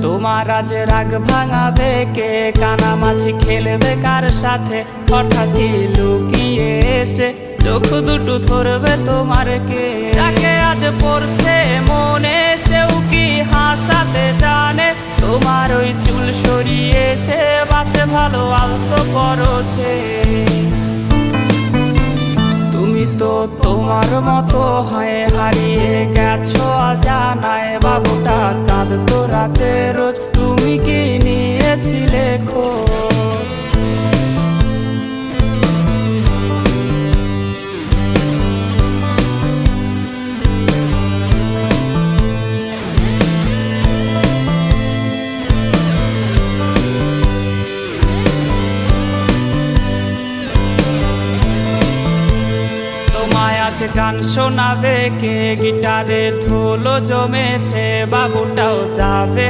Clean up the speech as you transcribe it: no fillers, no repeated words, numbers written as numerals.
তোমার আজ রাগ ভাঙাবে কে? কানামাছি খেলবে কার সাথে? হঠাৎই লুকিয়ে এসে চোখ দুটো ধরবে তোমার কে? যাকে আজ পড়ছে মনে সেও কি হাসাতে জানে? তোমার ওই চুল সরিয়ে সে বাসে ভালো আলতো পরশে। তুমি তো তোমার মতো হয়ে হারিয়ে গেছো অজানায়। বাবুটা কাঁদতো রাতে রোজ, তুমি কি নিয়েছিলে খোঁজ? তোমায় আজ গান শোনাবে কে? গিটারে ধুলো জমেছে, বাবুটাও যাবে।